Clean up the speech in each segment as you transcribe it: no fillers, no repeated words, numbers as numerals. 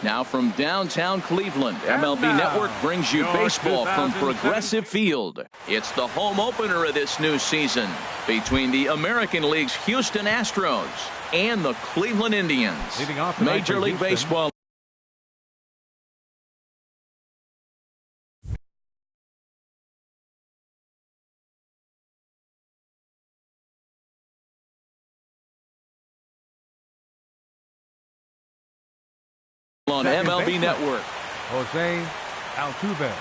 Now from downtown Cleveland, MLB Network brings you baseball from Progressive Field. It's the home opener of this new season between the American League's Houston Astros and the Cleveland Indians. Major League Baseball. On MLB Network. Jose Altuve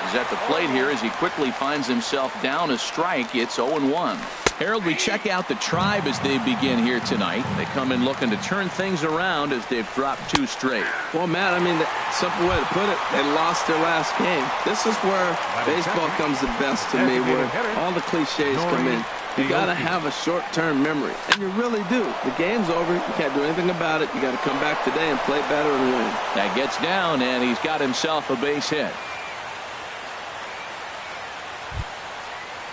is at the plate here as he quickly finds himself down a strike. It's 0-1. Harold, we check out the Tribe as they begin here tonight. They come in looking to turn things around as they've dropped 2 straight. Well, Matt, I mean, the simple way to put it, they lost their last game. This is where baseball comes the best to me, where all the cliches come in. You got to have a short-term memory, and you really do. The game's over. You can't do anything about it. You got to come back today and play better and win. That gets down, and he's got himself a base hit.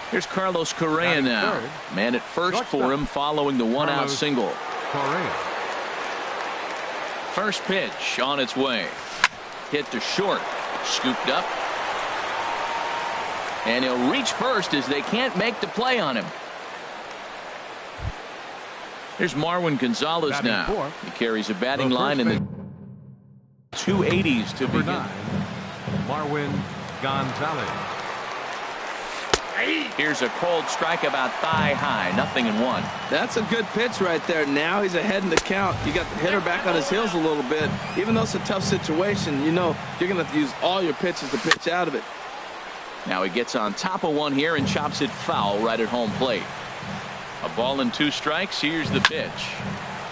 Here's Carlos Correa now. Man at first for him following the one-out single. First pitch on its way. Hit to short. Scooped up. And he'll reach first as they can't make the play on him. Here's Marwin Gonzalez now. He carries a batting line in the 280s to begin. Marwin Gonzalez. Here's a cold strike about thigh high. 0-1. That's a good pitch right there. Now he's ahead in the count. You got the hitter back on his heels a little bit. Even though it's a tough situation, you know you're going to have to use all your pitches to pitch out of it. Now he gets on top of one here and chops it foul right at home plate. A ball and 2 strikes. Here's the pitch.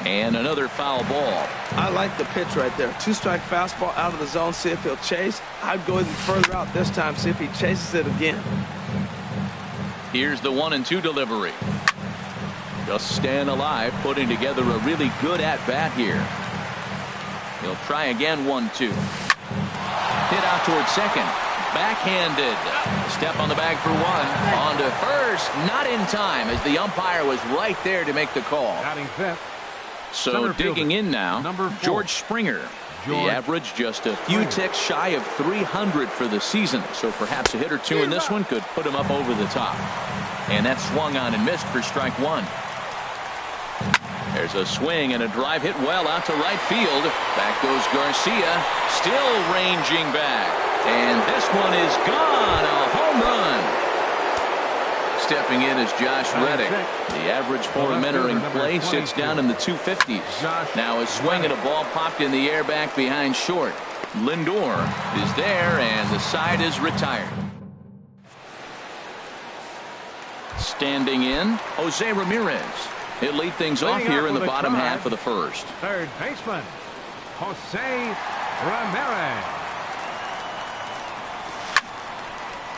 And another foul ball. I like the pitch right there. 2-strike fastball out of the zone. See if he'll chase. I'd go even further out this time. See if he chases it again. Here's the 1-2 delivery. Just staying alive, putting together a really good at-bat here. He'll try again. 1-2. Hit out towards second. Backhanded. Step on the bag for 1. On to first. Not in time as the umpire was right there to make the call. So digging in now, George Springer. The average just a few ticks shy of 300 for the season. So perhaps a hit or 2 in this one could put him up over the top. And that swung on and missed for strike 1. There's a swing and a drive hit well out to right field. Back goes Garcia. Still ranging back. And this one is gone. A home run. Stepping in is Josh Reddick. The average for him entering play sits down in the 250s. Now a swing and a ball popped in the air back behind short. Lindor is there and the side is retired. Standing in, Jose Ramirez. He'll lead things off here in the bottom half of the first. Third baseman, Jose Ramirez.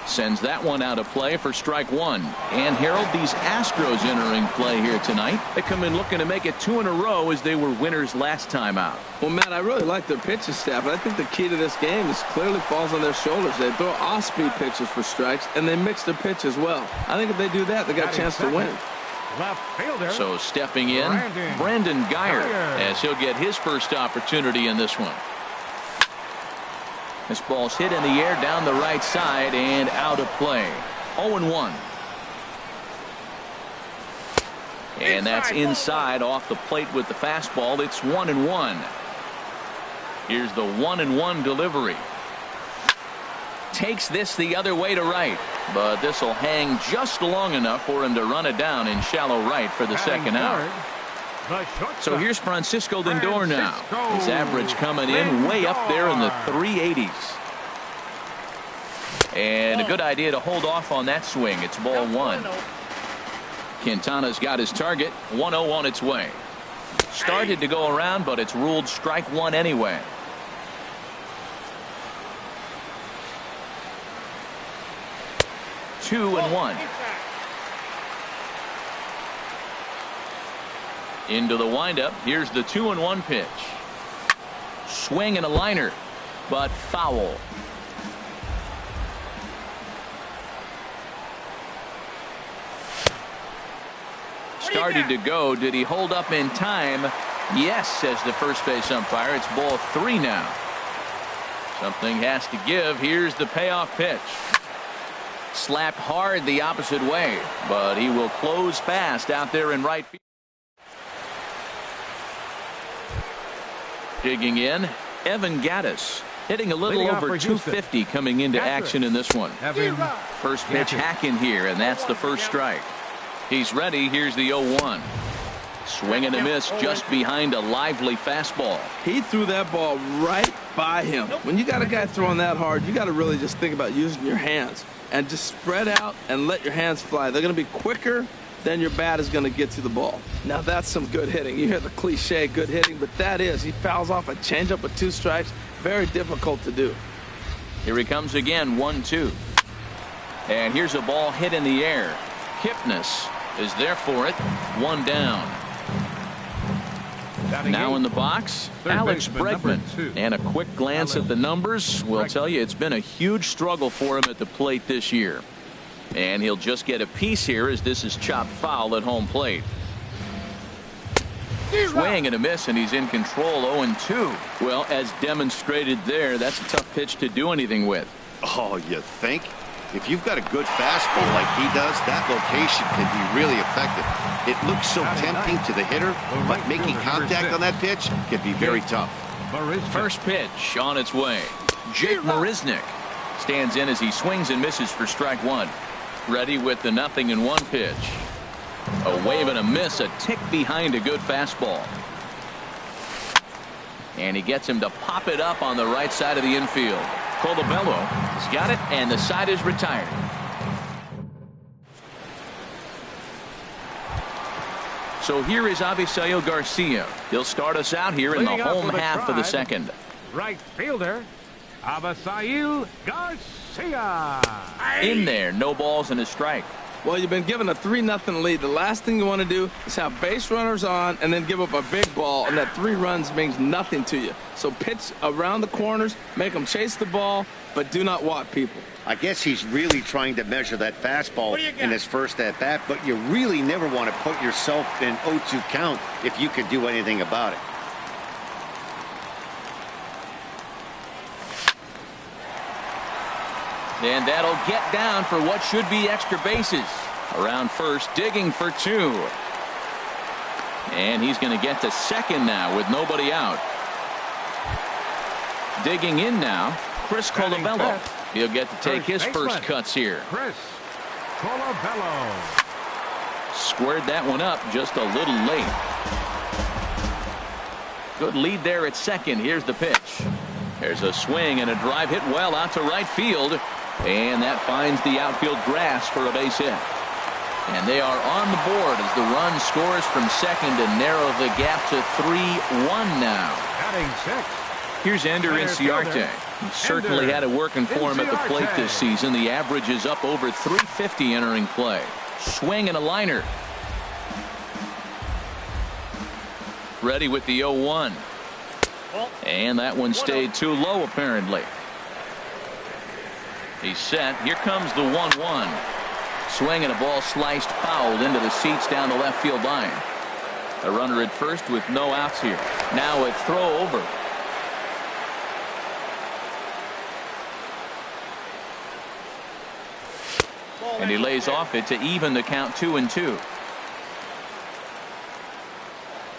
Sends that one out of play for strike 1. And Harold, these Astros entering play here tonight. They come in looking to make it 2 in a row as they were winners last time out. Well, Matt, I really like their pitching staff, but I think the key to this game is clearly falls on their shoulders. They throw off-speed pitches for strikes, and they mix their pitch as well. I think if they do that, they got a chance to win. Left fielder. So stepping in, Brandon Guyer, as he'll get his first opportunity in this one. This ball's hit in the air down the right side and out of play. 0-1. And that's inside off the plate with the fastball. It's 1-1. Here's the 1-1 delivery. Takes this the other way to right, but this will hang just long enough for him to run it down in shallow right for the second out. So here's Francisco Lindor now. His average coming in way up there in the 380s. And a good idea to hold off on that swing. It's ball 1. Quintana's got his target. 1-0 on its way. Started to go around, but it's ruled strike 1 anyway. Two and 1. Into the windup. Here's the 2-1 pitch. Swing and a liner, but foul. Started to go. Did he hold up in time? Yes, says the first base umpire. It's ball 3 now. Something has to give. Here's the payoff pitch. Slapped hard the opposite way, but he will close fast out there in right field. Digging in, Evan Gattis, hitting a little over 250 coming into action in this one. First pitch hacking here, and that's the first strike. He's ready. Here's the 0-1. Swing and a miss just behind a lively fastball. He threw that ball right by him. When you got a guy throwing that hard, you got to really just think about using your hands and just spread out and let your hands fly. They're going to be quicker than your bat is going to get to the ball. Now that's some good hitting. You hear the cliche good hitting, but that is. He fouls off a changeup with 2 strikes. Very difficult to do. Here he comes again, 1-2. And here's a ball hit in the air. Kipnis is there for it. 1 down. Now in the box, Alex Bregman. And a quick glance at the numbers will tell you it's been a huge struggle for him at the plate this year. And he'll just get a piece here as this is chopped foul at home plate. Swing and a miss, and he's in control. 0-2. Well, as demonstrated there, that's a tough pitch to do anything with. Oh, you think? If you've got a good fastball like he does, that location can be really effective. It looks so tempting to the hitter, but making contact on that pitch can be very tough. First pitch on its way. Jake Marisnick stands in as he swings and misses for strike 1. Ready with the 0-1 pitch. A wave and a miss, a tick behind a good fastball. And he gets him to pop it up on the right side of the infield. Colabello has got it, and the side is retired. So here is Avisail Garcia. He'll start us out here in the home half of the second. Right fielder, Avisail Garcia. In there, no balls and a strike. Well, you've been given a 3-0 lead. The last thing you want to do is have base runners on and then give up a big ball, and that 3 runs means nothing to you. So pitch around the corners, make them chase the ball, but do not walk people. I guess he's really trying to measure that fastball in his first at-bat, but you really never want to put yourself in 0-2 count if you can do anything about it. And that'll get down for what should be extra bases. Around first, digging for 2. And he's going to get to second now with nobody out. Digging in now, Chris Colabello. He'll get to take his first cuts here. Chris Colabello. Squared that one up just a little late. Good lead there at second. Here's the pitch. There's a swing and a drive hit well out to right field. And that finds the outfield grass for a base hit. And they are on the board as the run scores from second to narrow the gap to 3-1 now. Batting 6. Here's Ender Inciarte. He certainly had it working for him at the plate this season. The average is up over 350 entering play. Swing and a liner. Ready with the 0-1. And that one stayed too low apparently. He's set. Here comes the 1-1. Swing and a ball sliced fouled into the seats down the left field line. A runner at first with no outs here. Now a throw over. And he lays off it to even the count 2-2.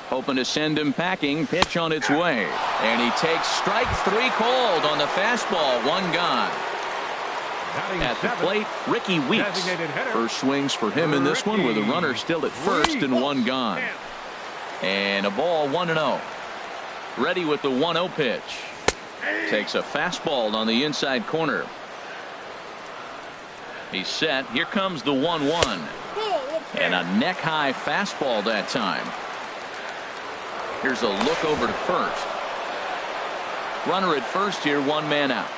Hoping to send him packing. Pitch on its way. And he takes strike 3 called on the fastball. 1 gone. At the plate, Ricky Weeks. First swings for him in this one with a runner still at first and 1 gone. And a ball 1-0. Ready with the 1-0 pitch. Takes a fastball on the inside corner. He's set. Here comes the 1-1. And a neck high fastball that time. Here's a look over to first. Runner at first here, 1 man out.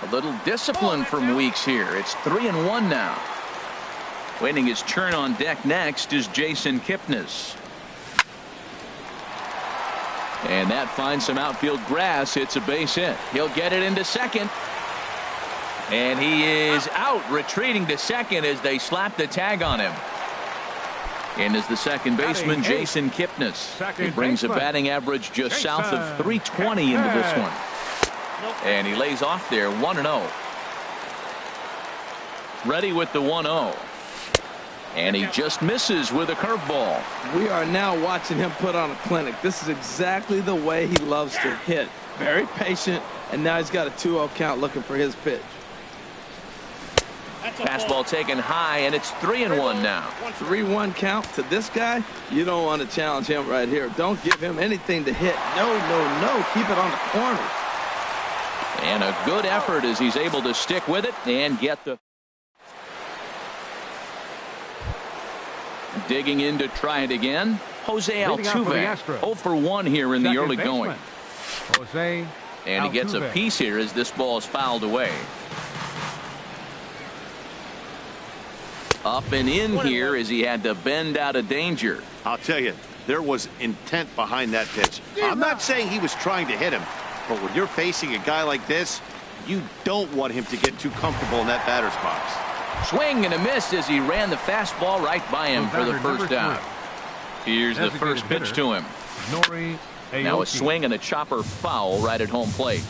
A little discipline from Weeks here. It's 3-1 now. Waiting his turn on deck next is Jason Kipnis. And that finds some outfield grass. It's a base hit. He'll get it into second. And he is out, retreating to second as they slap the tag on him. And is the second baseman, Jason Kipnis. He brings a batting average just south of 320 into this one. And he lays off there 1-0. Ready with the 1-0. And he just misses with a curveball. We are now watching him put on a clinic. This is exactly the way he loves to hit. Very patient, and now he's got a 2-0 count looking for his pitch. Fastball taken high, and it's 3-1 now. 3-1 count to this guy. You don't want to challenge him right here. Don't give him anything to hit. No, no, no. Keep it on the corners. And a good effort as he's able to stick with it and get the... Digging in to try it again, Jose Altuve. 0 for 1 here in the early going. Jose And he gets a piece here as this ball is fouled away. Up and in here as he had to bend out of danger. I'll tell you, there was intent behind that pitch. I'm not saying he was trying to hit him, but when you're facing a guy like this, you don't want him to get too comfortable in that batter's box. Swing and a miss as he ran the fastball right by him for the first out. Here's the first pitch to him. Now a swing and a chopper foul right at home plate.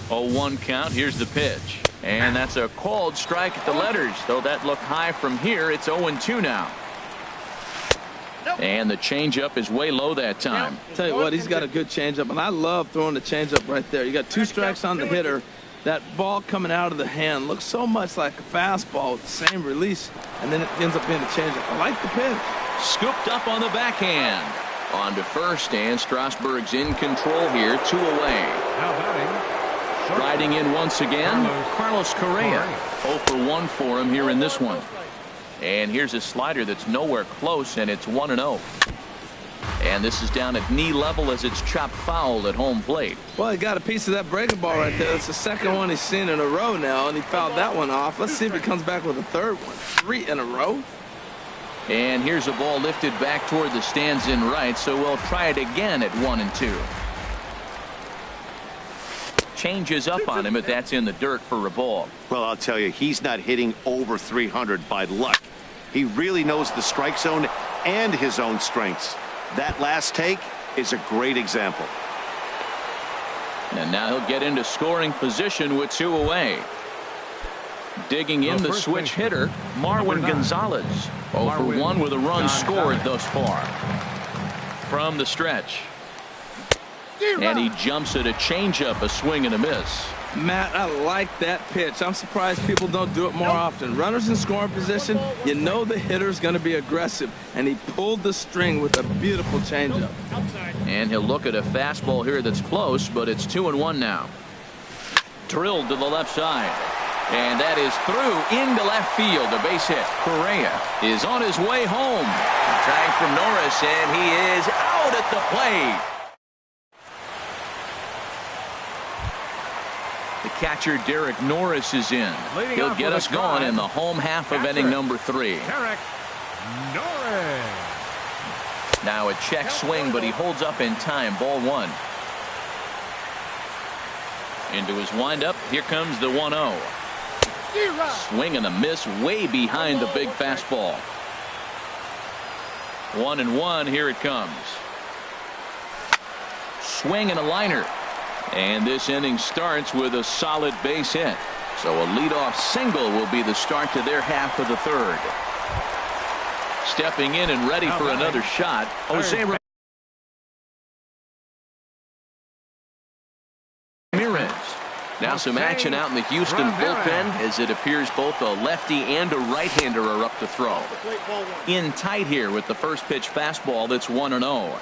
0-1 count. Here's the pitch. And that's a called strike at the letters. Though that looked high from here, it's 0-2 now. And the changeup is way low that time. Tell you what, he's got a good changeup, and I love throwing the changeup right there. You got 2 strikes on the hitter. That ball coming out of the hand looks so much like a fastball with the same release, and then it ends up being a changeup. I like the pitch. Scooped up on the backhand. On to first, and Strasburg's in control here, 2 away. Riding in once again, Carlos Correa. 0 for 1 for him here in this one. And here's a slider that's nowhere close, and it's 1-0. And this is down at knee level as it's chopped foul at home plate. Well, he got a piece of that breaking ball right there. That's the second one he's seen in a row now, and he fouled that one off. Let's see if he comes back with a third one. 3 in a row. And here's a ball lifted back toward the stands in right, so we'll try it again at 1-2. Changes up on him, but that's in the dirt for a ball. Well, I'll tell you, he's not hitting over 300 by luck. He really knows the strike zone and his own strengths. That last take is a great example. And now he'll get into scoring position with 2 away. Digging in the switch hitter, Marwin Gonzalez. 0 for 1 with a run scored thus far. From the stretch. And he jumps at a changeup, a swing and a miss. Matt, I like that pitch. I'm surprised people don't do it more often. Runners in scoring position, you know the hitter's going to be aggressive, and he pulled the string with a beautiful changeup. And he'll look at a fastball here that's close, but it's 2-1 now. Drilled to the left side. And that is through into left field. A base hit. Correa is on his way home. Tag from Norris, and he is out at the plate. The catcher, Derek Norris, is in. He'll get us going in the home half of inning number 3. Derek Norris. Now a check swing, but he holds up in time. Ball 1. Into his windup. Here comes the 1-0. Swing and a miss way behind the big fastball. 1-1. Here it comes. Swing and a liner. And this inning starts with a solid base hit. So a leadoff single will be the start to their half of the 3rd. Stepping in and ready for another shot, Jose Ramirez. Now some action out in the Houston bullpen as it appears both a lefty and a right-hander are up to throw. In tight here with the first pitch fastball that's 1-0.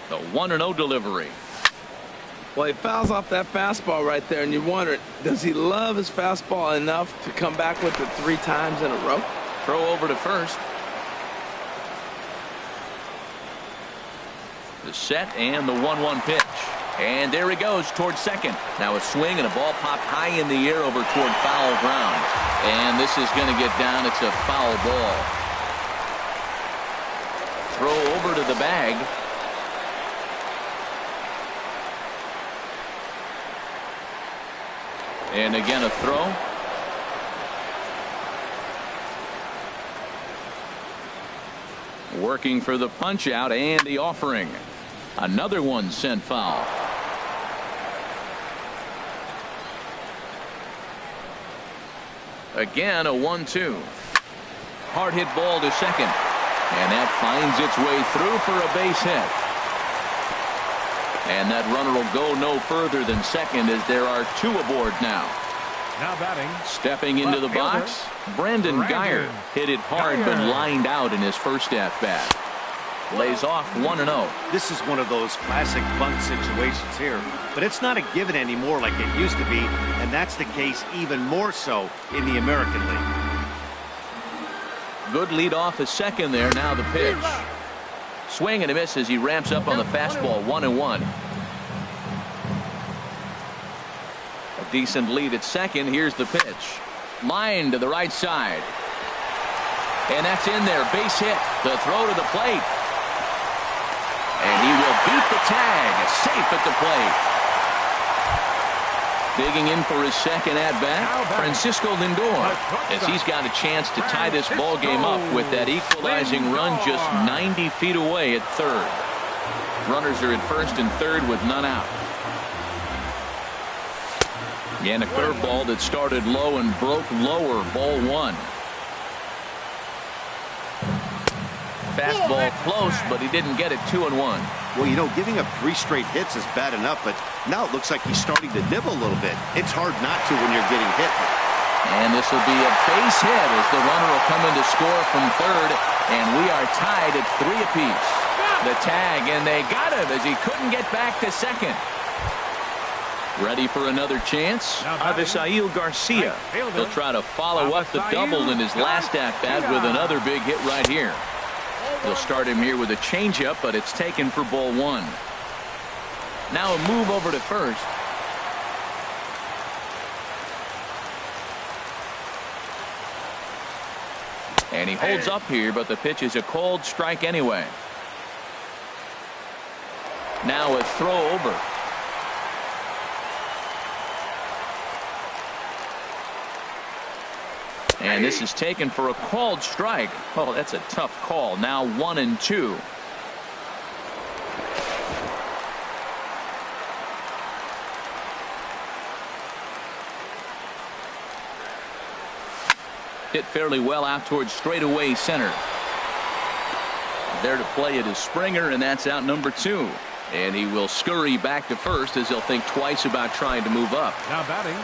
The 1-0 delivery. Well, he fouls off that fastball right there, and you wonder, does he love his fastball enough to come back with it 3 times in a row? Throw over to first. The set and the 1-1 pitch. And there he goes towards second. Now a swing and a ball popped high in the air over toward foul ground. And this is going to get down. It's a foul ball. Throw over to the bag. And again a throw. Working for the punch out and the offering. Another one sent foul. Again, a 1-2. Hard hit ball to second. And that finds its way through for a base hit. And that runner will go no further than second as there are two aboard now. Now batting. Stepping into the box, Brandon Guyer hit it hard but lined out in his first at-bat. Lays off 1-0. This is one of those classic bunt situations here, but it's not a given anymore like it used to be, and that's the case even more so in the American League. Good lead off a second there. Now the pitch. Swing and a miss as he ramps up on the fastball. 1-1. A decent lead at second. Here's the pitch. Line to the right side. And that's in there. Base hit. The throw to the plate. And he will beat the tag. Safe at the plate. Digging in for his second at-bat, Francisco Lindor, as he's got a chance to tie this ball game up with that equalizing run just 90 feet away at third. Runners are at first and third with none out. And a curveball that started low and broke lower. Ball one. Fastball close, but he didn't get it. 2-1. Well, you know, giving up 3 straight hits is bad enough, but now it looks like he's starting to nibble a little bit. It's hard not to when you're getting hit. And this will be a base hit as the runner will come in to score from third, and we are tied at 3 apiece. The tag, and they got him as he couldn't get back to second. Ready for another chance? Avisail Garcia. He'll try to follow up the double in his last at-bat with another big hit right here. They'll start him here with a changeup, but it's taken for ball one. Now a move over to first. And he holds up here, but the pitch is a cold strike anyway. Now a throw over. And this is taken for a called strike. Oh, that's a tough call. Now 1-2. Hit fairly well out towards straightaway center. There to play it is Springer, and that's out number 2. And he will scurry back to first as he'll think twice about trying to move up. Now batting.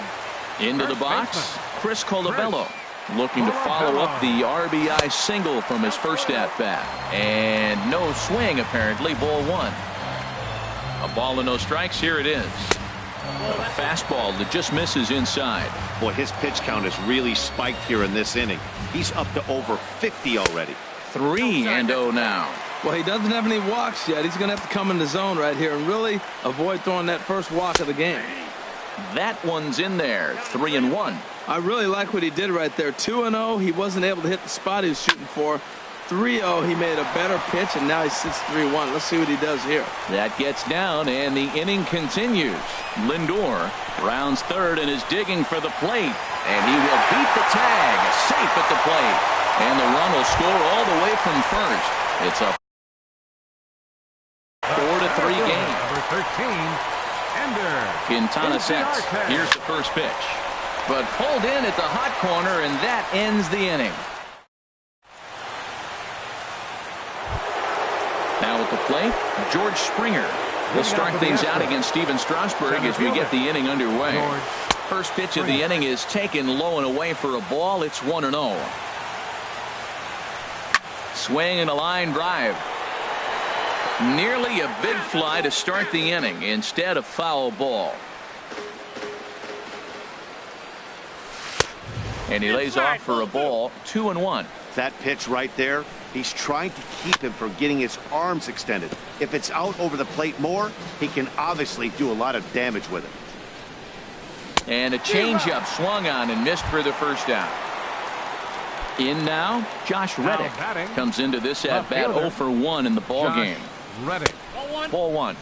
Into the box, Chris Colabello. Looking to follow up the RBI single from his first at-bat. And no swing, apparently. Ball one. A ball and no strikes. Here it is. A fastball that just misses inside. Boy, his pitch count has really spiked here in this inning. He's up to over 50 already. 3-0 now. Well, he doesn't have any walks yet. He's going to have to come in the zone right here and really avoid throwing that first walk of the game. That one's in there. 3-1. I really like what he did right there. 2-0. He wasn't able to hit the spot he was shooting for. 3-0. He made a better pitch, and now he sits 3-1. Let's see what he does here. That gets down, and the inning continues. Lindor rounds third and is digging for the plate, and he will beat the tag. Safe at the plate, and the run will score all the way from first. It's a 4-3 game. Number 13. Quintana sets. Here's the first pitch. But pulled in at the hot corner, and that ends the inning. Now at the plate, George Springer. He'll start things out against Steven Strasburg as we get the inning underway. First pitch of the inning is taken low and away for a ball. It's 1-0. Swing and a line drive. Nearly a big fly to start the inning. Instead, a foul ball. And he lays off for a ball. 2-1. That pitch right there, he's trying to keep him from getting his arms extended. If it's out over the plate more, he can obviously do a lot of damage with it. And a changeup swung on and missed for the first out. In now, Josh Reddick comes into this at-bat 0 for 1 in the ball game. Reddick. Ball one.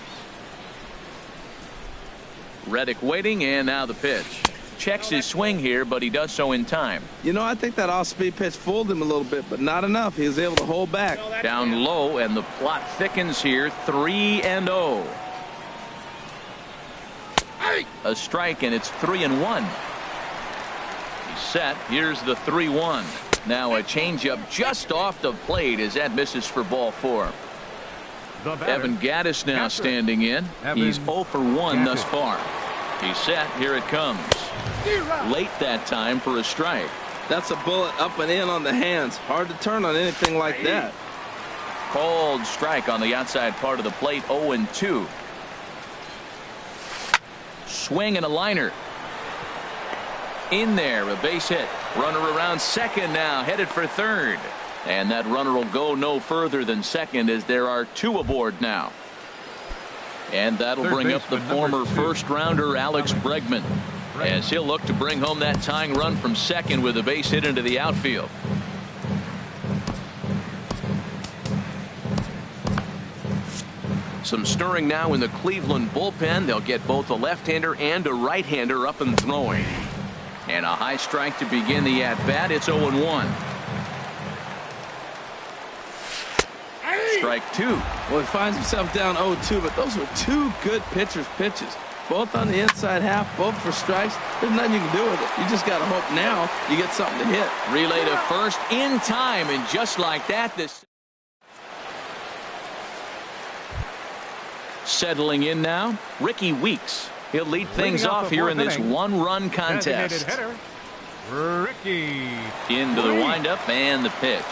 Reddick waiting, and now the pitch. Checks his swing here, but he does so in time. You know, I think that off-speed pitch fooled him a little bit, but not enough. He was able to hold back. Down low, and the plot thickens here. 3-0. A strike, and it's 3-1. He's set. Here's the 3-1. Now a changeup just off the plate as that misses for ball 4. Evan Gaddis now standing in. He's 0 for 1 thus far. He's set. Here it comes. Late that time for a strike. That's a bullet up and in on the hands. Hard to turn on anything like that. Called strike on the outside part of the plate. 0-2. Swing and a liner. In there, a base hit. Runner around second now, headed for third. And that runner will go no further than second as there are 2 aboard now. And that'll bring up the former first-rounder Alex Bregman, as he'll look to bring home that tying run from second with a base hit into the outfield. Some stirring now in the Cleveland bullpen. They'll get both a left-hander and a right-hander up and throwing. And a high strike to begin the at-bat. It's 0-1. Strike 2. Well, he finds himself down 0-2, but those were 2 good pitchers' pitches. Both on the inside half, both for strikes. There's nothing you can do with it. You just got to hope now you get something to hit. Relay to first in time, and just like that, this settling in now, Ricky Weeks. He'll lead things off here in this 1-run contest. Ricky. Into the windup and the pitch.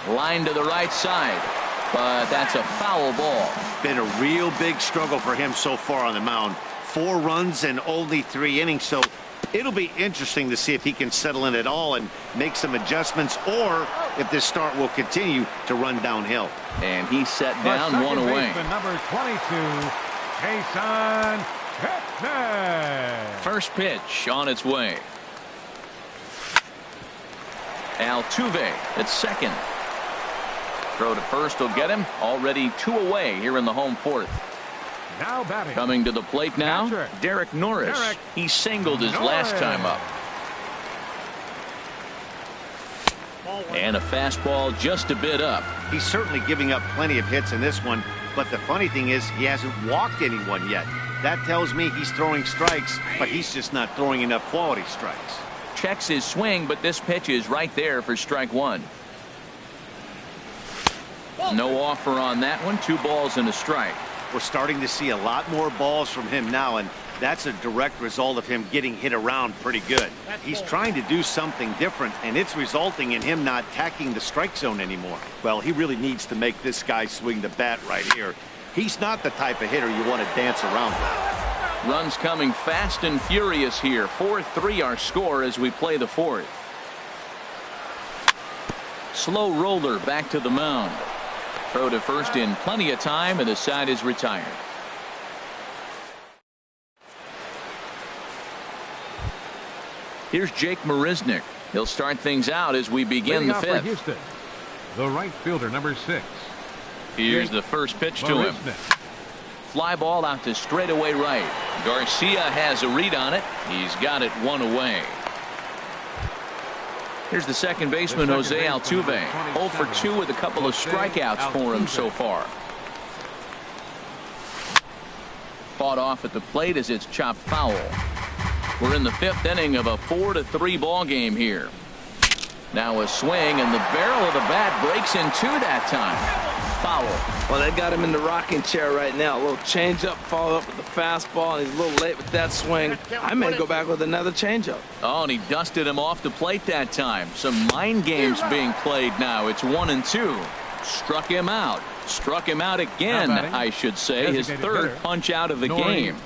Line to the right side, but that's a foul ball. Been a real big struggle for him so far on the mound. 4 runs and only 3 innings, so it'll be interesting to see if he can settle in at all and make some adjustments, or if this start will continue to run downhill. And he's set down 1 away. Number 22, Jason Hitman. First pitch on its way. Altuve at second. Throw to first will get him. Already 2 away here in the home 4th. Now batting. Coming to the plate now, Derek Norris. He singled his last time up. And a fastball just a bit up. He's certainly giving up plenty of hits in this one, but the funny thing is he hasn't walked anyone yet. That tells me he's throwing strikes, but he's just not throwing enough quality strikes. Checks his swing, but this pitch is right there for strike 1. No offer on that one. 2 balls and a strike. We're starting to see a lot more balls from him now, and that's a direct result of him getting hit around pretty good. He's trying to do something different, and it's resulting in him not attacking the strike zone anymore. Well, he really needs to make this guy swing the bat right here. He's not the type of hitter you want to dance around with. Runs coming fast and furious here. 4-3 our score as we play the 4th. Slow roller back to the mound. Throw to first in plenty of time, and the side is retired. Here's Jake Marisnick. He'll start things out as we begin the 5th. Houston, the right fielder, number 6. Here's the first pitch to him. Fly ball out to straightaway right. Garcia has a read on it. He's got it 1 away. Here's the second baseman, Jose Altuve. 0 for 2 with a couple of strikeouts for him so far. Fought off at the plate as it's chopped foul. We're in the 5th inning of a 4-3 ball game here. Now a swing, and the barrel of the bat breaks in 2 that time. Foul. Well, they got him in the rocking chair right now. A little changeup, followed up with the fastball, and he's a little late with that swing. I may go back with another changeup. Oh, and he dusted him off the plate that time. Some mind games being played now. It's 1-2. Struck him out. Struck him out again, I should say. His 3rd punch out of the game.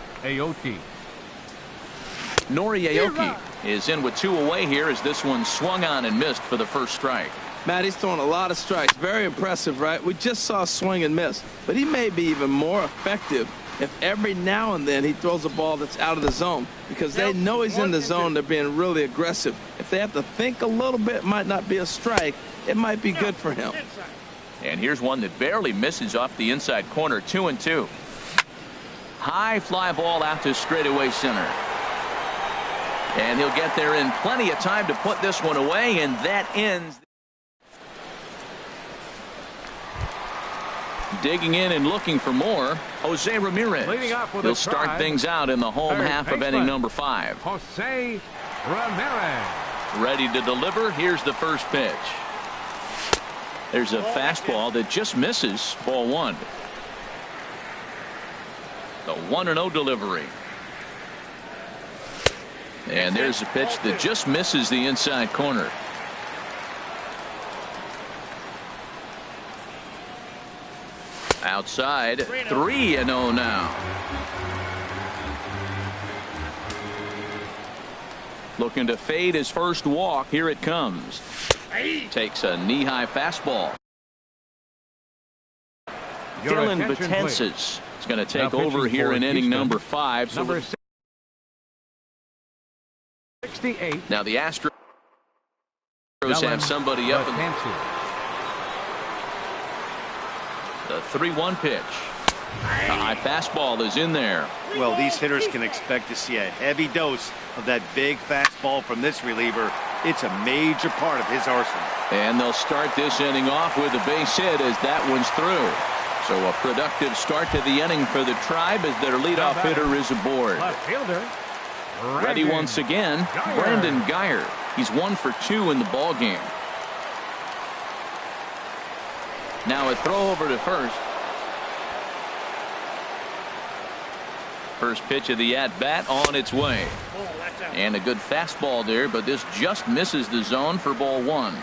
Nori Aoki is in with 2 away here as this one swung on and missed for the first strike. Matt, he's throwing a lot of strikes. Very impressive, right? We just saw swing and miss, but he may be even more effective if every now and then he throws a ball that's out of the zone, because they know he's in the zone. They're being really aggressive. If they have to think a little bit, it might not be a strike. It might be good for him. And here's one that barely misses off the inside corner. 2-2. High fly ball out to straightaway center. And he'll get there in plenty of time to put this one away, and that ends. Digging in and looking for more, Jose Ramirez. He'll start things out in the home half of inning number 5. Jose Ramirez. Ready to deliver. Here's the first pitch. There's a fastball that just misses. Ball 1. The 1-0 delivery. And there's a pitch that just misses the inside corner. Outside, 3-0 now. Looking to fade his first walk. Here it comes. Takes a knee-high fastball. Dylan Betances is going to take over here in inning number 5. So Number 68. now the Astros have somebody up. The 3-1 pitch. A high fastball is in there. Well, these hitters can expect to see a heavy dose of that big fastball from this reliever. It's a major part of his arsenal. And they'll start this inning off with a base hit as that one's through. So a productive start to the inning for the Tribe as their leadoff hitter is aboard. Left fielder. Ready once again, Brandon Guyer. He's 1 for 2 in the ball game. Now a throw over to first. First pitch of the at-bat on its way. And a good fastball there, but this just misses the zone for ball 1.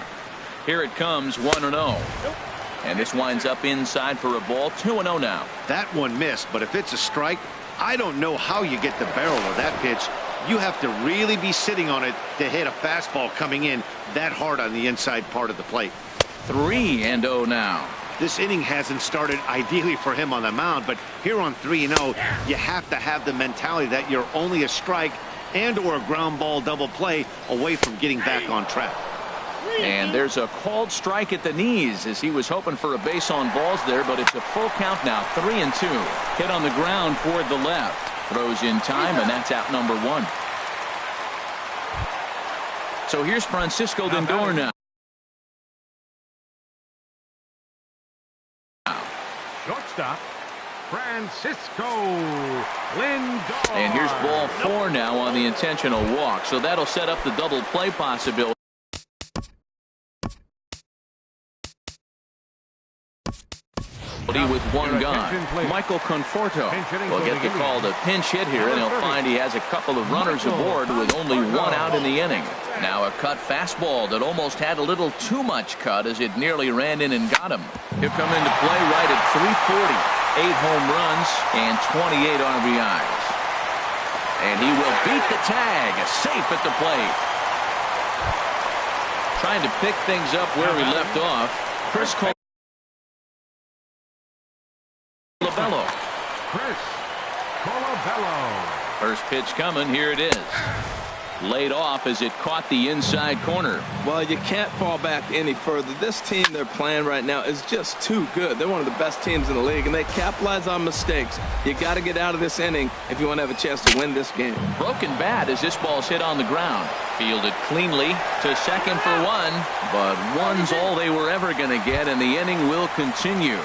Here it comes, 1-0. And this winds up inside for a ball, 2-0 now. That one missed, but if it's a strike, I don't know how you get the barrel of that pitch. You have to really be sitting on it to hit a fastball coming in that hard on the inside part of the plate. 3-0 now. This inning hasn't started ideally for him on the mound, but here on 3-0, you have to have the mentality that you're only a strike and or a ground ball double play away from getting back on track. And there's a called strike at the knees as he was hoping for a base on balls there, but it's a full count now. 3-2. Hit on the ground toward the left. Throws in time, and that's out number 1. So here's Francisco Lindor now. Shortstop, Francisco Lindor. And here's ball 4 now on the intentional walk. So that'll set up the double play possibility. With one gone, Michael Conforto will get the call to pinch hit here, and he'll find he has a couple of runners aboard with only 1 out in the inning. Now a cut fastball that almost had a little too much cut as it nearly ran in and got him. He'll come into play right at 340. 8 home runs and 28 RBIs. And he will beat the tag, safe at the plate. Trying to pick things up where he left off. Chris Colabello. Chris Colabello. First pitch coming. Here it is. Laid off as it caught the inside corner. Well, you can't fall back any further. This team they're playing right now is just too good. They're one of the best teams in the league, and they capitalize on mistakes. You got to get out of this inning if you want to have a chance to win this game. Broken bat as this ball's hit on the ground. Fielded cleanly to second for 1, but 1's all they were ever going to get, and the inning will continue.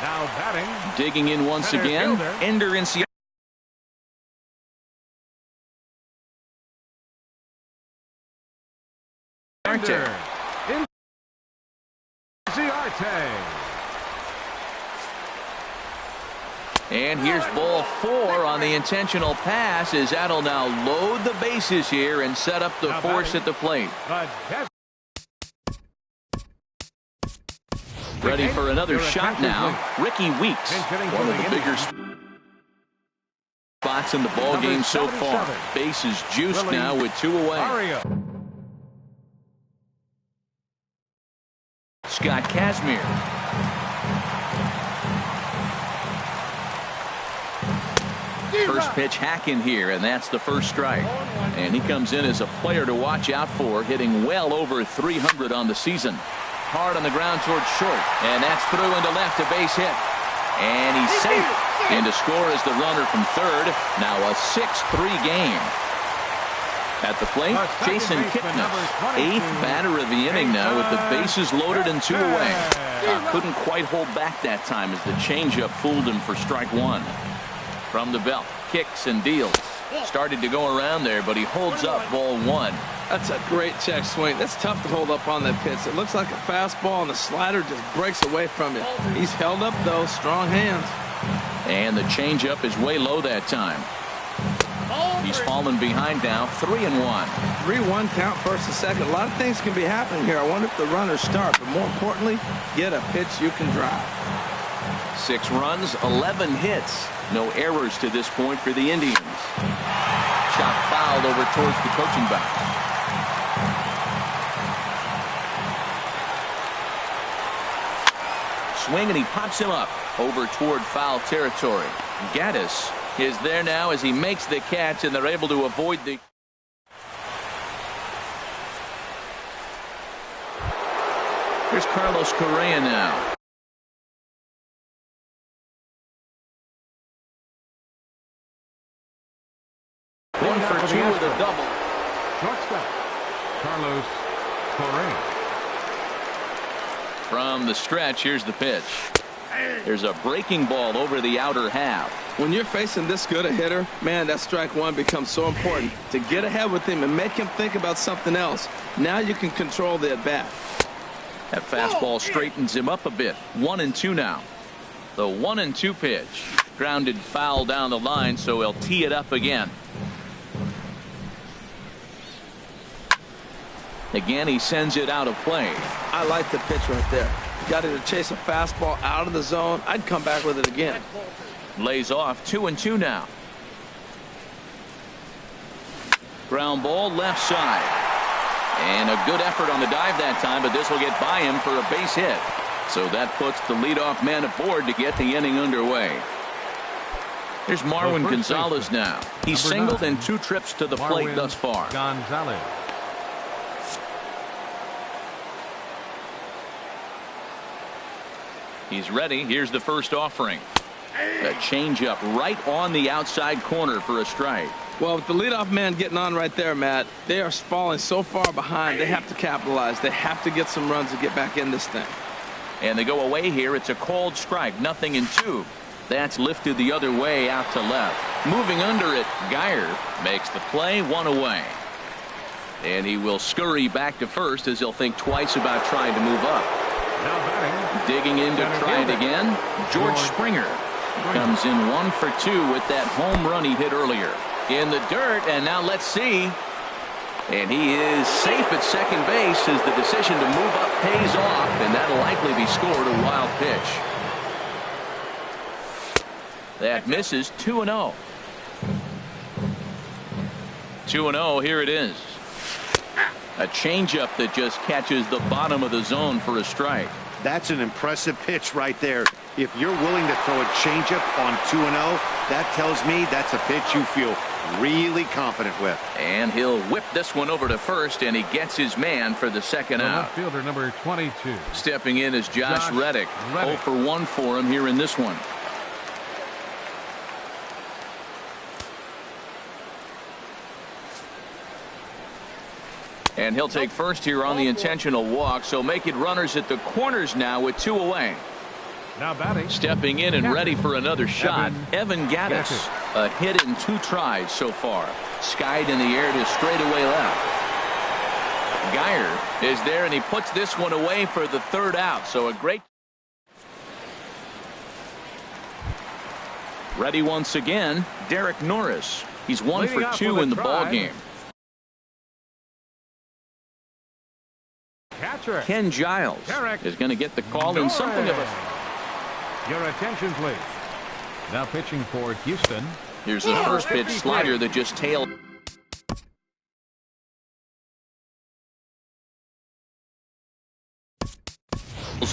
Now batting. Digging in once again, Ender Inciarte. And here's ball 4 on the intentional pass as that'll now load the bases here and set up the force at the plate. Ready for another shot now. Ricky Weeks, one of the bigger spots in the ball game so far. Bases juiced now with 2 away. Scott Kazmir. First pitch hack in here, and that's the first strike. And he comes in as a player to watch out for, hitting well over 300 on the season. Hard on the ground towards short, and that's through into left, a base hit. And he's safe. And to score is the runner from third. Now a 6-3 game. At the plate, Jason Kipnis, 8th batter of the inning now with the bases loaded and 2 away. Couldn't quite hold back that time as the changeup fooled him for strike 1. From the belt, kicks and deals. Started to go around there, but he holds up ball 1. That's a great check swing. That's tough to hold up on that pitch. It looks like a fastball, and the slider just breaks away from it. He's held up, though. Strong hands. And the changeup is way low that time. He's fallen behind now, 3-1. 3-1 count, first and second. A lot of things can be happening here. I wonder if the runners start, but more importantly, get a pitch you can drive. 6 runs, 11 hits. No errors to this point for the Indians. Shot fouled over towards the coaching box. Swing, and he pops him up over toward foul territory. Gaddis is there now as he makes the catch, and they're able to avoid the... Here's Carlos Correa now. One for 2 with a double. Shortstop, Carlos Correa. From the stretch, here's the pitch. There's a breaking ball over the outer half. When you're facing this good a hitter, man, that strike 1 becomes so important to get ahead with him and make him think about something else. Now you can control the at-bat. That fastball straightens him up a bit. 1-2 now. The 1-2 pitch. Grounded foul down the line, so he'll tee it up again. Again, he sends it out of play. I like the pitch right there. Got to chase a fastball out of the zone. I'd come back with it again. Lays off, 2-2 now. Ground ball left side. And a good effort on the dive that time, but this will get by him for a base hit. So that puts the leadoff man aboard to get the inning underway. Here's Marwin Gonzalez now. He's singled in 2 trips to the plate thus far. Gonzalez. He's ready. Here's the first offering. A changeup right on the outside corner for a strike. Well, with the leadoff man getting on right there, Matt, they are falling so far behind. They have to capitalize. They have to get some runs to get back in this thing. And they go away here. It's a called strike. 0-2. That's lifted the other way out to left. Moving under it, Geyer makes the play. 1 away. And he will scurry back to first as he'll think twice about trying to move up. Now batting. Digging in to try it again. George Springer comes in 1 for 2 with that home run he hit earlier. In the dirt, and now let's see. And he is safe at second base as the decision to move up pays off, and that'll likely be scored. A wild pitch. That misses. 2-0. 2-0. Here it is. A changeup that just catches the bottom of the zone for a strike. That's an impressive pitch right there. If you're willing to throw a changeup on 2-0, that tells me that's a pitch you feel really confident with. And he'll whip this one over to first, and he gets his man for the second out. Left fielder number 22. Stepping in is Josh Reddick. 0 for 1 for him here in this one. And he'll take first here on the intentional walk, so make it runners at the corners now with 2 away. Now batting. Stepping in and ready for another shot, Evan Gaddis. A hit in 2 tries so far. Skied in the air to straightaway left. Geyer is there, and he puts this one away for the 3rd out. So a great. Ready once again, Derek Norris. He's 1 for 2 in the ball game. Catcher Ken Giles is going to get the call in something of a. Your attention, please. Now pitching for Houston. Here's the first pitch slider that just tailed.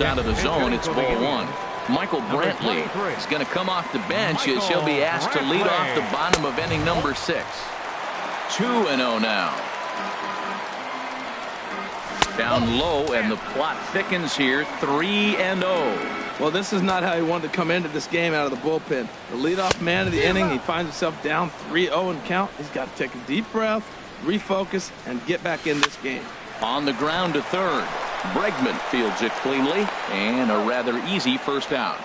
Out of the zone. It's ball 1. Michael Brantley is going to come off the bench as he'll be asked to lead off the bottom of inning number 6. 2-0 now. Down low, and the plot thickens here. 3-0. Well, this is not how he wanted to come into this game out of the bullpen. The leadoff man of the inning, he finds himself down 3-0 in count. He's got to take a deep breath refocus, and get back in this game. On the ground to third. Bregman fields it cleanly, and a rather easy first out.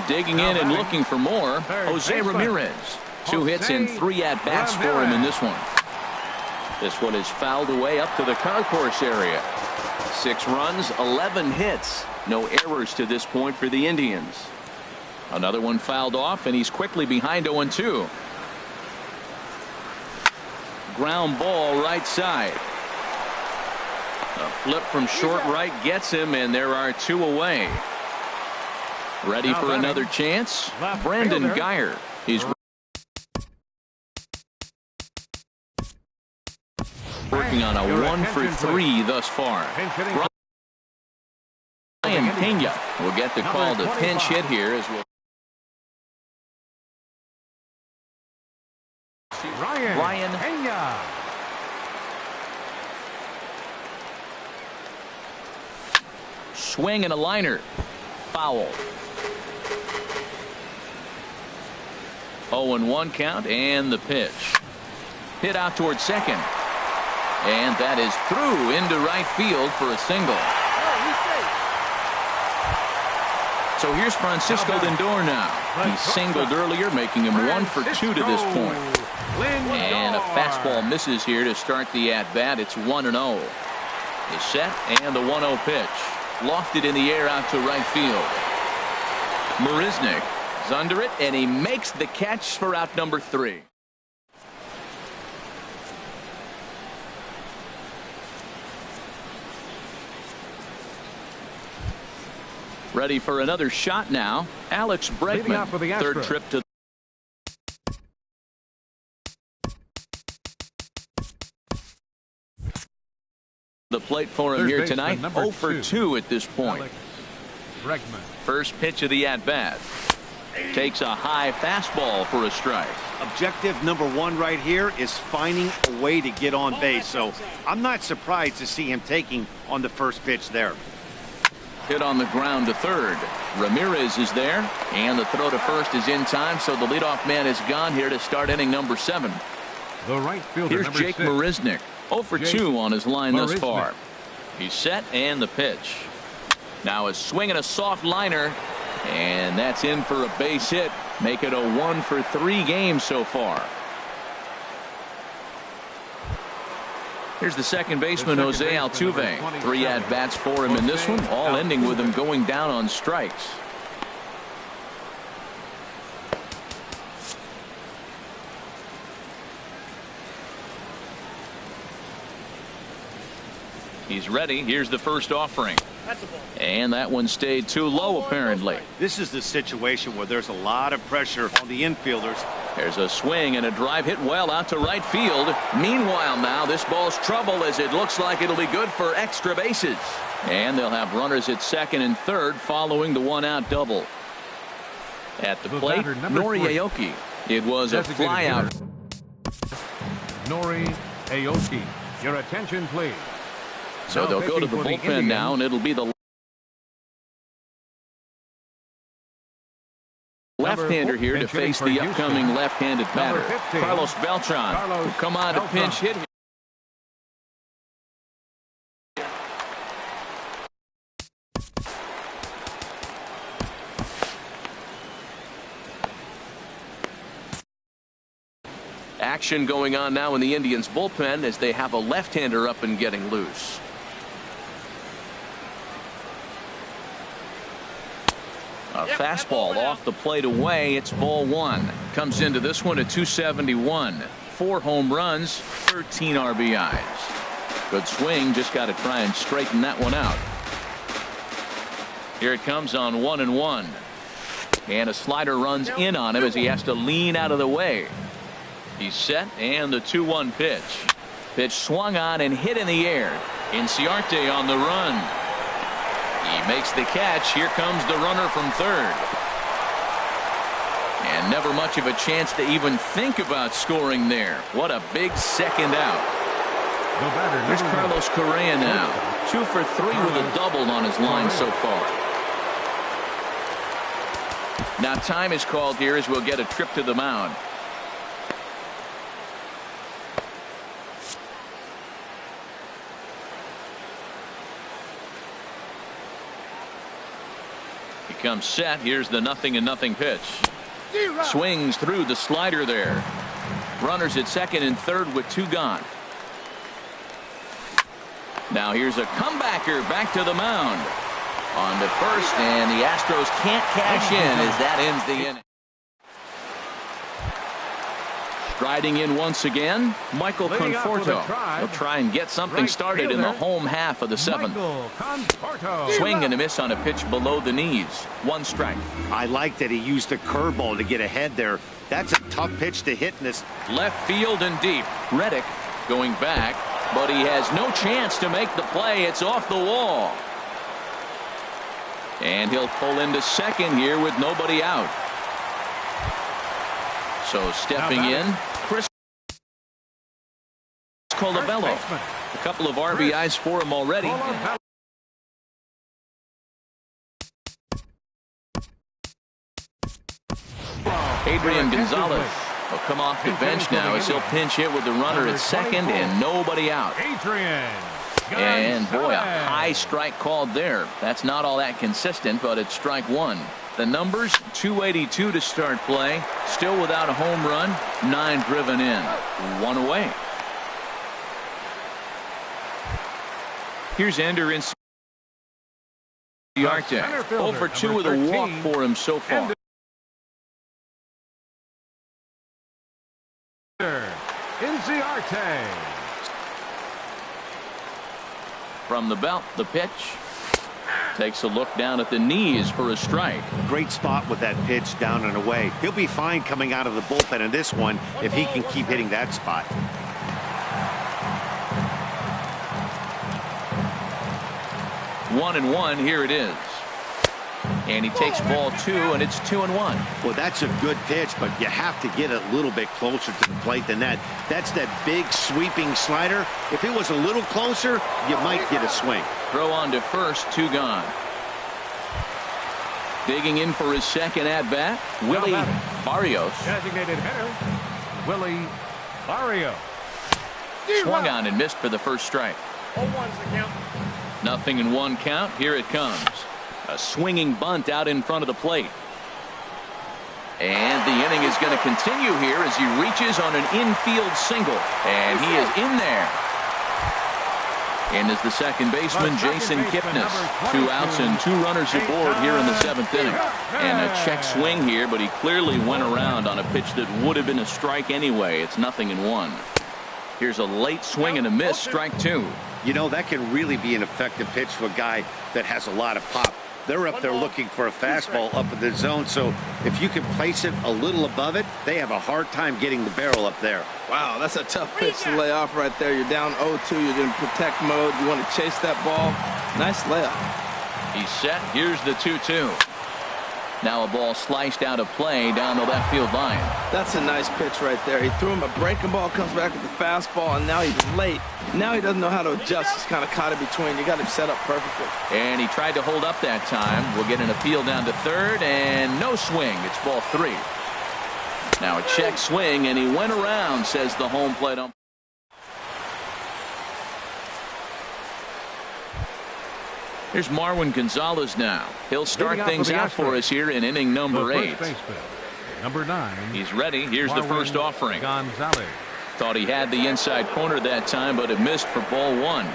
Digging in and looking for more, Jose Ramirez. 2 hits and 3 at-bats for him in this one. This one is fouled away up to the concourse area. 6 runs, 11 hits. No errors to this point for the Indians. Another one fouled off, and he's quickly behind 0-2. Ground ball right side. A flip from short right gets him, and there are 2 away. Ready for another chance? Brandon Guyer. He's working on a 1-for-3 thus far. Ryan Pena will get the call to pinch hit here as well. Ryan Pena. Swing and a liner. Foul. 0-1 count, and the pitch. Hit out towards second. And that is through into right field for a single. So here's Francisco Lindor now. He singled earlier, making him 1-for-2 to this point. And a fastball misses here to start the at-bat. It's 1-0. The set and the 1-0 pitch. Lofted in the air out to right field. Marisnick is under it, and he makes the catch for out number 3. Ready for another shot now. Alex Bregman, third trip to the plate for him here tonight. 0-for-2 at this point. First pitch of the at-bat. Takes a high fastball for a strike. Objective number 1 right here is finding a way to get on base. So I'm not surprised to see him taking on the first pitch there. Hit on the ground to third. Ramirez is there, and the throw to first is in time, so the leadoff man is gone here to start inning number 7. The right fielder, here's Jake Marisnick. 0-for-2 on his line thus far. He's set, and the pitch. Now a swing and a soft liner, and that's in for a base hit. Make it a 1-for-3 game so far. Here's the second baseman, Jose Altuve. 3 at-bats for him in this one, all ending with him going down on strikes. He's ready. Here's the first offering. And that one stayed too low, apparently. This is the situation where there's a lot of pressure on the infielders. There's a swing and a drive hit well out to right field. Meanwhile, now this ball's trouble as it looks like it'll be good for extra bases. And they'll have runners at second and third following the 1-out double. At the plate, Nori Aoki. It was a fly out. Nori Aoki. Your attention, please. So they'll go to the bullpen now, and it'll be the left-hander here to face the upcoming left-handed batter. Carlos Beltran will come on to pinch hit. Action going on now in the Indians bullpen as they have a left-hander up and getting loose. A fastball off the plate away. It's ball 1. Comes into this one at 271. 4 home runs, 13 RBIs. Good swing. Just got to try and straighten that one out. Here it comes on 1-1. And a slider runs in on him as he has to lean out of the way. He's set, and the 2-1 pitch. Pitch swung on and hit in the air. Inciarte on the run. He makes the catch. Here comes the runner from third. And never much of a chance to even think about scoring there. What a big second out. Here's Carlos Correa now. 2 for 3 with a double on his line so far. Now time is called here as we'll get a trip to the mound. becomes set. Here's the 0-0 pitch. Swings through the slider there. Runners at second and third with 2 gone. Now here's a comebacker back to the mound. On to first, and the Astros can't cash in as that ends the inning. Striding in once again, Michael Conforto. He'll try and get something started in the home half of the 7th. Swing and a miss on a pitch below the knees. 1 strike. I like that he used the curveball to get ahead there. That's a tough pitch to hit in this. Left field and deep. Reddick going back, but he has no chance to make the play. It's off the wall. And he'll pull into second here with nobody out. So stepping in, Chris Colabello. A couple of RBIs for him already. Adrian Gonzalez will come off the bench now as he'll pinch hit with the runner at second and nobody out. And boy, a high strike called there. That's not all that consistent, but it's strike 1. The numbers, 282 to start play. Still without a home run. 9 driven in. 1 away. Here's Ender in Inciarte. 0 for 2 with a walk for him so far. Inciarte. From the belt, the pitch. Takes a look down at the knees for a strike. Great spot with that pitch down and away. He'll be fine coming out of the bullpen in this one if he can keep hitting that spot. 1-1. Here it is. And he takes ball 2, and it's 2-1. Well, that's a good pitch, but you have to get a little bit closer to the plate than that. That's that big sweeping slider. If it was a little closer, you might get a swing. Throw on to first, 2 gone. Digging in for his second at bat, Willie Barrios. Designated hitter, Willie Barrios. Swung on and missed for the first strike. 0-1's the count. 0-1 count. Here it comes. A swinging bunt out in front of the plate. And the inning is going to continue here as he reaches on an infield single. And he is in there. And is the second baseman, Jason Kipnis. 2 outs and 2 runners aboard here in the 7th inning. And a check swing here, but he clearly went around on a pitch that would have been a strike anyway. It's 0-1. Here's a late swing and a miss, strike 2. You know, that can really be an effective pitch to a guy that has a lot of pop. They're up there looking for a fastball up in the zone, so if you can place it a little above it, they have a hard time getting the barrel up there. Wow, that's a tough pitch to lay off right there. You're down 0-2. You're in protect mode. You want to chase that ball. Nice layup. He's set. Here's the 2-2. Now a ball sliced out of play down the left field line. That's a nice pitch right there. He threw him a breaking ball, comes back with the fastball, and now he's late. Now he doesn't know how to adjust. He's kind of caught in between. You got him set up perfectly. And he tried to hold up that time. We'll get an appeal down to third, and no swing. It's ball 3. Now a check swing, and he went around, says the home plate umpire. Here's Marwin Gonzalez now. He'll start things out for us here in inning number 8. Number 9. He's ready. Here's the first offering. Gonzalez. Thought he had the inside corner that time, but it missed for ball 1.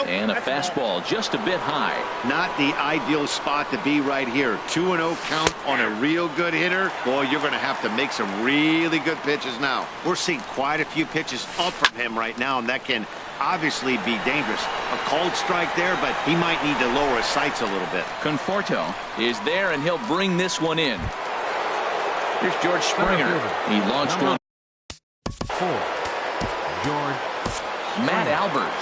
And a fastball just a bit high. Not the ideal spot to be right here. 2-0 count on a real good hitter. Boy, you're going to have to make some really good pitches now. We're seeing quite a few pitches up from him right now, and that can obviously be dangerous. A called strike there, but he might need to lower his sights a little bit. Conforto is there, and he'll bring this one in. Here's George Springer. He launched one. 4. George Matt Albers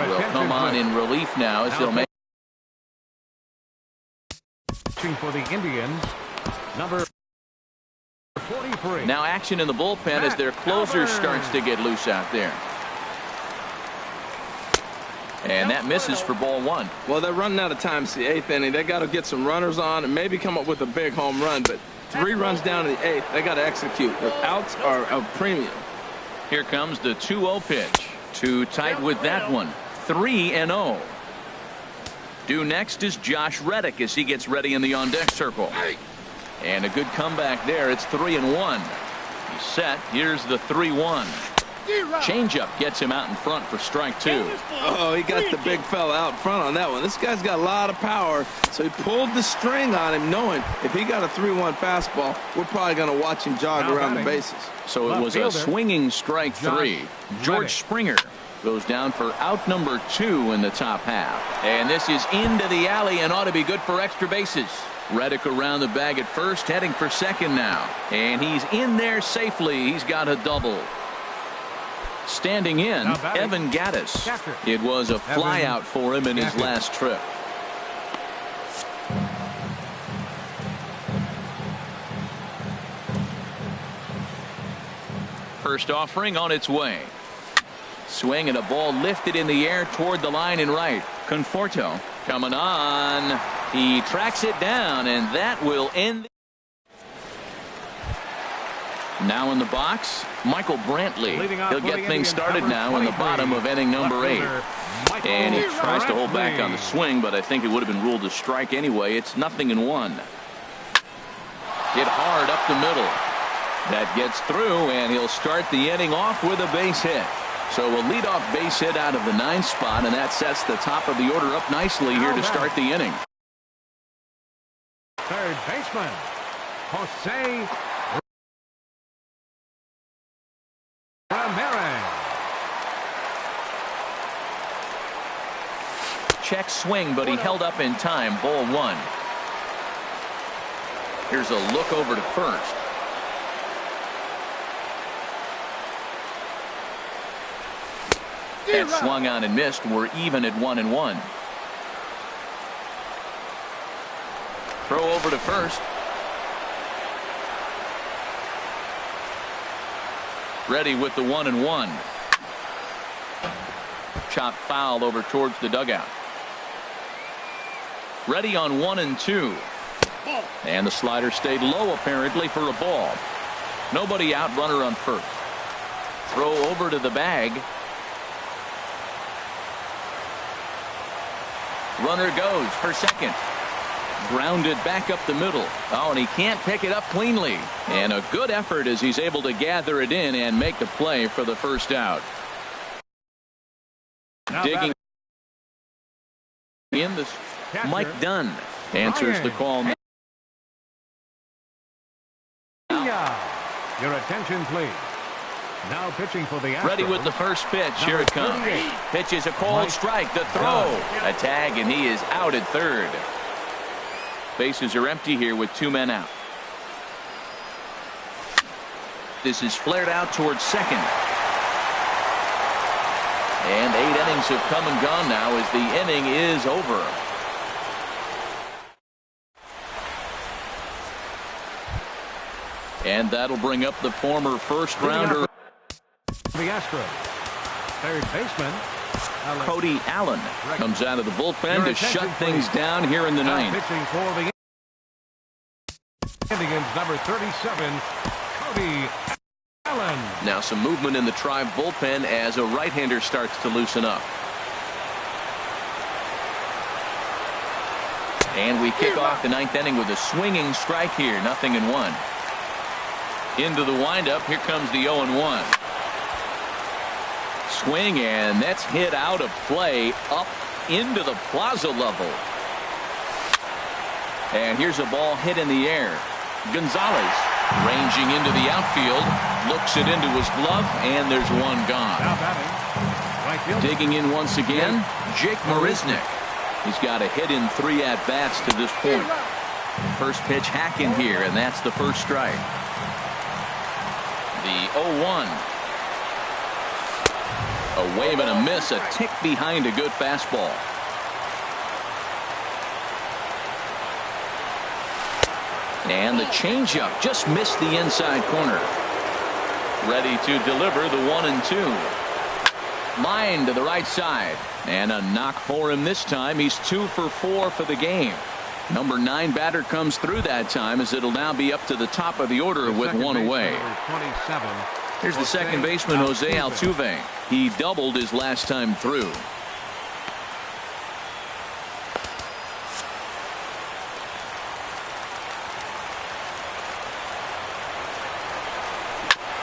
will come on in relief now as he'll make. For the Indians, number 43. Now action in the bullpen as their closer starts to get loose out there. And that misses for ball 1. Well, they're running out of time. It's the 8th inning. They got to get some runners on and maybe come up with a big home run. But 3 runs down in the 8th. They got to execute. The outs are a premium. Here comes the 2-0 pitch. Too tight with that one. 3-0. Due next is Josh Reddick as he gets ready in the on-deck circle. And a good comeback there. It's 3-1. He's set. Here's the 3-1. Changeup gets him out in front for strike two. Oh, he got the big fella out front on that one. This guy's got a lot of power, so he pulled the string on him, knowing if he got a 3-1 fastball, we're probably going to watch him jog around the bases. So it was a swinging strike three. George Springer goes down for out number 2 in the top half. And this is into the alley and ought to be good for extra bases. Reddick around the bag at first, heading for second now. And he's in there safely. He's got a double. Standing in, Evan Gattis. It was a flyout for him in his last trip. First offering on its way. Swing and a ball lifted in the air toward the line and right. Conforto coming on. He tracks it down, and that will end. Now in the box, Michael Brantley. He'll get things started now in the bottom of inning number 8. And he tries to hold back on the swing, but I think it would have been ruled a strike anyway. It's 0-1. Hit hard up the middle. That gets through, and he'll start the inning off with a base hit. So a leadoff base hit out of the 9th spot, and that sets the top of the order up nicely here to start the inning. Third baseman, Jose Ramirez. Check swing, but he held up in time. Ball 1. Here's a look over to first. That swung on and missed. We're even at 1-1. Throw over to first. Ready with the 1-1. Chop foul over towards the dugout. Ready on 1-2. And the slider stayed low apparently for a ball. Nobody out, runner on first. Throw over to the bag. Runner goes for second. Grounded back up the middle. Oh, and he can't pick it up cleanly. And a good effort as he's able to gather it in and make the play for the first out. Digging in this, Mike Dunn answers the call. Your attention, please. Now pitching for the Astros. Ready with the first pitch. Here it comes. Pitch is a cold strike. The throw. A tag, and he is out at third. Bases are empty here with 2 men out. This is flared out towards second. And 8 innings have come and gone now as the inning is over. And that'll bring up the former first rounder. The Astros. Third baseman Cody Allen comes out of the bullpen to shut things down here in the 9th. Pitching for the Indians, number 37, Cody Allen. Now some movement in the Tribe bullpen as a right-hander starts to loosen up. And we kick off the 9th inning with a swinging strike here. 0-1. Into the windup. Here comes the 0-1. Swing, and that's hit out of play up into the plaza level. And here's a ball hit in the air. Gonzalez ranging into the outfield, looks it into his glove, and there's one gone. Digging in once again, Jake Marisnick. He's got a hit in 3 at-bats to this point. First pitch hacking here, and that's the first strike. The 0-1. A wave and a miss, a tick behind a good fastball. And the changeup just missed the inside corner. Ready to deliver the 1-2. Line to the right side. And a knock for him this time. He's 2 for 4 for the game. Number 9 batter comes through that time as it'll now be up to the top of the order with 1 away. Here's the second baseman, Jose Altuve. He doubled his last time through.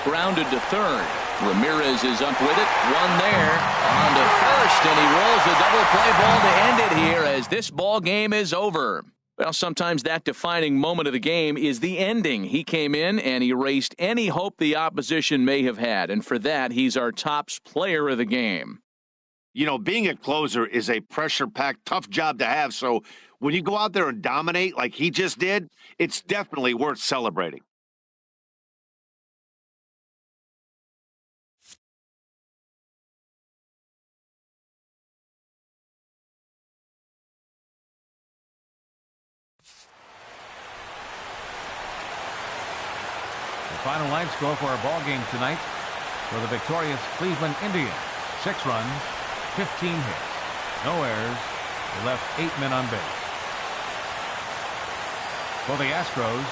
grounded to third. Ramirez is up with it. One there. On to first, and he rolls a double play ball to end it here as this ball game is over. Well, sometimes that defining moment of the game is the ending. He came in and erased any hope the opposition may have had, and for that, he's our tops player of the game. You know, being a closer is a pressure-packed, tough job to have, so when you go out there and dominate like he just did, it's definitely worth celebrating. Final line score for our ball game tonight for the victorious Cleveland Indians. 6 runs, 15 hits, no errors. They left 8 men on base. For the Astros,